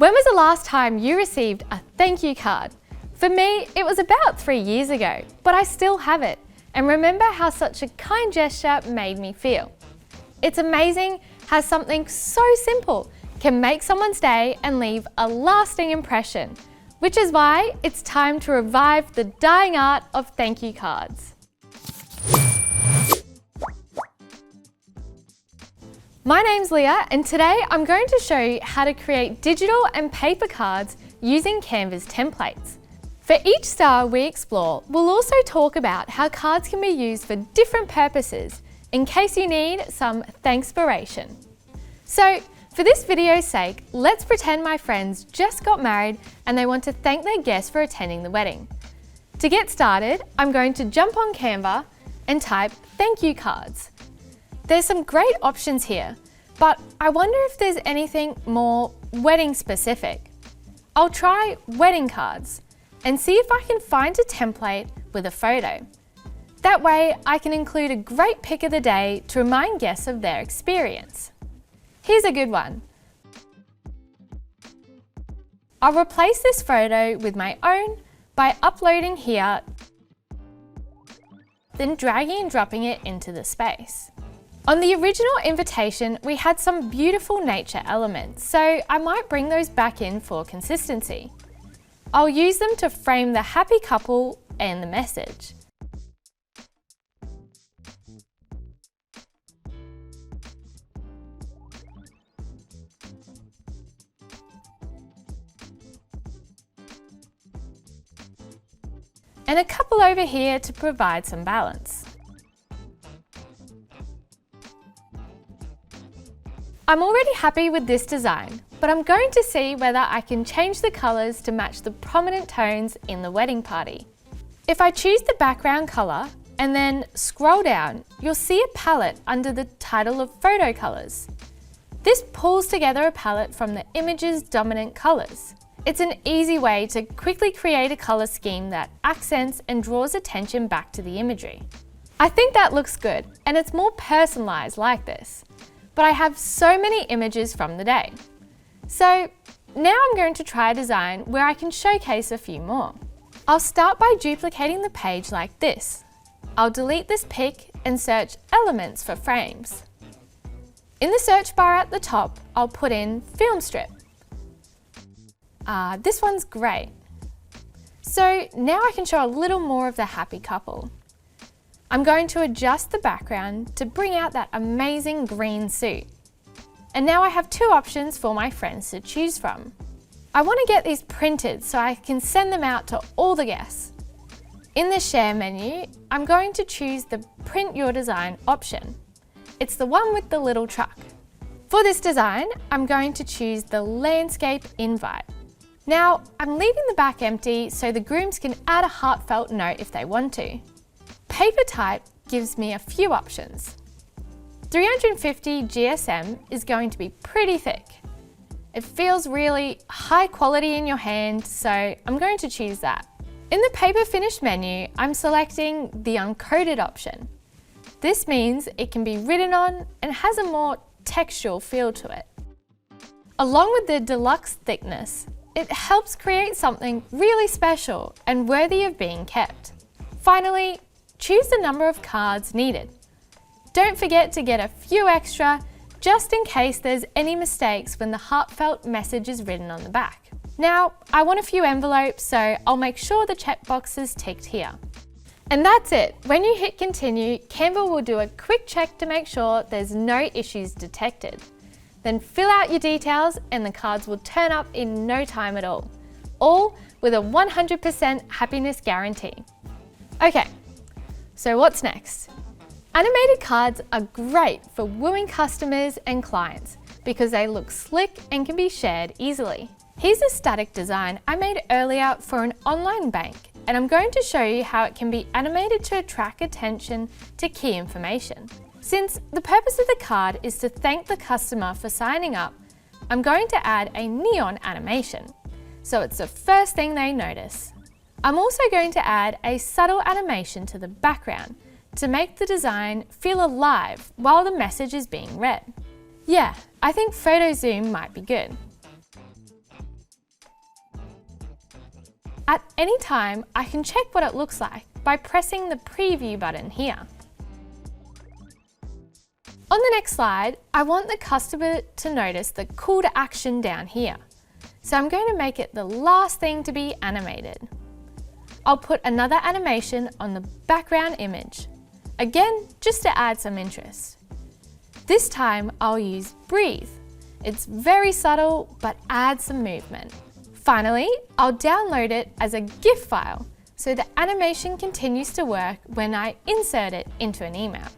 When was the last time you received a thank you card? For me, it was about 3 years ago, but I still have it and remember how such a kind gesture made me feel. It's amazing how something so simple can make someone's day and leave a lasting impression, which is why it's time to revive the dying art of thank you cards. My name's Leah and today I'm going to show you how to create digital and paper cards using Canva's templates. For each style we explore, we'll also talk about how cards can be used for different purposes in case you need some thankspiration. So for this video's sake, let's pretend my friends just got married and they want to thank their guests for attending the wedding. To get started, I'm going to jump on Canva and type thank you cards. There's some great options here, but I wonder if there's anything more wedding specific. I'll try wedding cards and see if I can find a template with a photo. That way I can include a great pic of the day to remind guests of their experience. Here's a good one. I'll replace this photo with my own by uploading here, then dragging and dropping it into the space. On the original invitation, we had some beautiful nature elements, so I might bring those back in for consistency. I'll use them to frame the happy couple and the message. And a couple over here to provide some balance. I'm already happy with this design, but I'm going to see whether I can change the colours to match the prominent tones in the wedding party. If I choose the background colour and then scroll down, you'll see a palette under the title of photo colours. This pulls together a palette from the image's dominant colours. It's an easy way to quickly create a colour scheme that accents and draws attention back to the imagery. I think that looks good and it's more personalised like this. But I have so many images from the day. So now I'm going to try a design where I can showcase a few more. I'll start by duplicating the page like this. I'll delete this pic and search elements for frames. In the search bar at the top, I'll put in film strip. This one's great. So now I can show a little more of the happy couple. I'm going to adjust the background to bring out that amazing green suit. And now I have two options for my friends to choose from. I want to get these printed so I can send them out to all the guests. In the share menu, I'm going to choose the print your design option. It's the one with the little truck. For this design, I'm going to choose the landscape invite. Now, I'm leaving the back empty so the grooms can add a heartfelt note if they want to. Paper type gives me a few options. 350 GSM is going to be pretty thick. It feels really high quality in your hand, so I'm going to choose that. In the paper finish menu, I'm selecting the uncoated option. This means it can be written on and has a more textural feel to it. Along with the deluxe thickness, it helps create something really special and worthy of being kept. Finally, choose the number of cards needed. Don't forget to get a few extra just in case there's any mistakes when the heartfelt message is written on the back. Now, I want a few envelopes, so I'll make sure the checkbox is ticked here. And that's it. When you hit continue, Canva will do a quick check to make sure there's no issues detected. Then fill out your details and the cards will turn up in no time at all with a 100% happiness guarantee. Okay. So what's next? Animated cards are great for wooing customers and clients because they look slick and can be shared easily. Here's a static design I made earlier for an online bank, and I'm going to show you how it can be animated to attract attention to key information. Since the purpose of the card is to thank the customer for signing up, I'm going to add a neon animation, so it's the first thing they notice. I'm also going to add a subtle animation to the background to make the design feel alive while the message is being read. Yeah, I think photo zoom might be good. At any time, I can check what it looks like by pressing the preview button here. On the next slide, I want the customer to notice the call to action down here. So I'm going to make it the last thing to be animated. I'll put another animation on the background image. Again, just to add some interest. This time I'll use breathe. It's very subtle, but adds some movement. Finally, I'll download it as a GIF file, so the animation continues to work when I insert it into an email.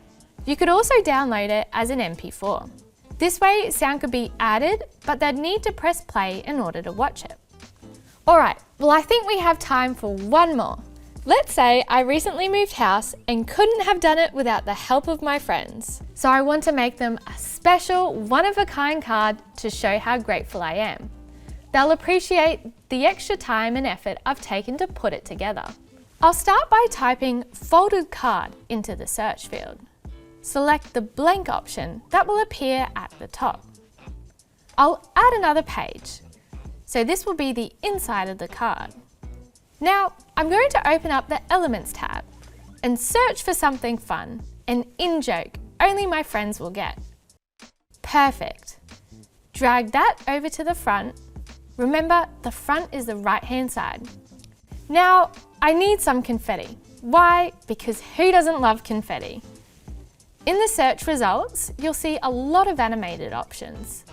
You could also download it as an MP4. This way, sound could be added, but they'd need to press play in order to watch it. Alright, well I think we have time for one more. Let's say I recently moved house and couldn't have done it without the help of my friends. So I want to make them a special, one-of-a-kind card to show how grateful I am. They'll appreciate the extra time and effort I've taken to put it together. I'll start by typing folded card into the search field. Select the blank option that will appear at the top. I'll add another page. So this will be the inside of the card. Now, I'm going to open up the Elements tab and search for something fun, an in-joke only my friends will get. Perfect. Drag that over to the front. Remember, the front is the right-hand side. Now, I need some confetti. Why? Because who doesn't love confetti? In the search results, you'll see a lot of animated options.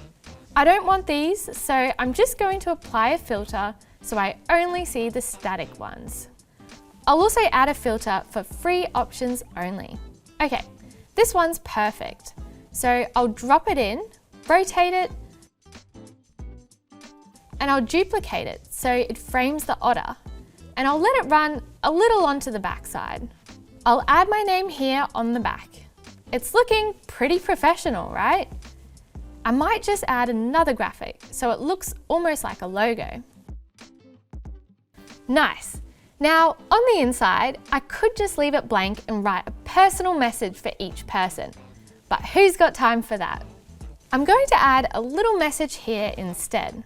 I don't want these, so I'm just going to apply a filter so I only see the static ones. I'll also add a filter for free options only. Okay, this one's perfect. So I'll drop it in, rotate it, and I'll duplicate it so it frames the otter. And I'll let it run a little onto the back side. I'll add my name here on the back. It's looking pretty professional, right? I might just add another graphic so it looks almost like a logo. Nice. Now, on the inside, I could just leave it blank and write a personal message for each person. But who's got time for that? I'm going to add a little message here instead.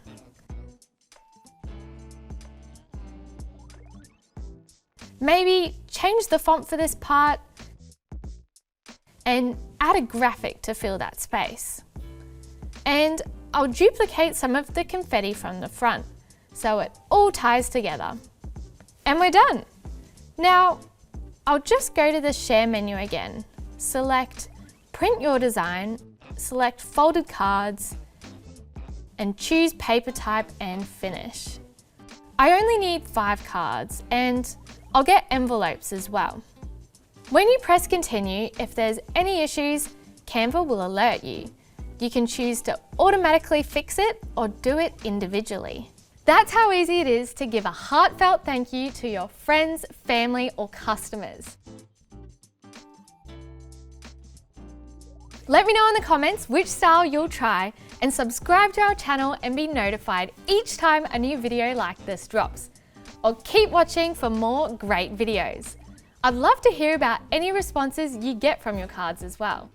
Maybe change the font for this part and add a graphic to fill that space. And I'll duplicate some of the confetti from the front so it all ties together. And we're done. Now, I'll just go to the Share menu again, select Print Your Design, select Folded Cards, and choose Paper Type and Finish. I only need 5 cards, and I'll get envelopes as well. When you press Continue, if there's any issues, Canva will alert you. You can choose to automatically fix it or do it individually. That's how easy it is to give a heartfelt thank you to your friends, family, or customers. Let me know in the comments which style you'll try, and subscribe to our channel and be notified each time a new video like this drops. Or keep watching for more great videos. I'd love to hear about any responses you get from your cards as well.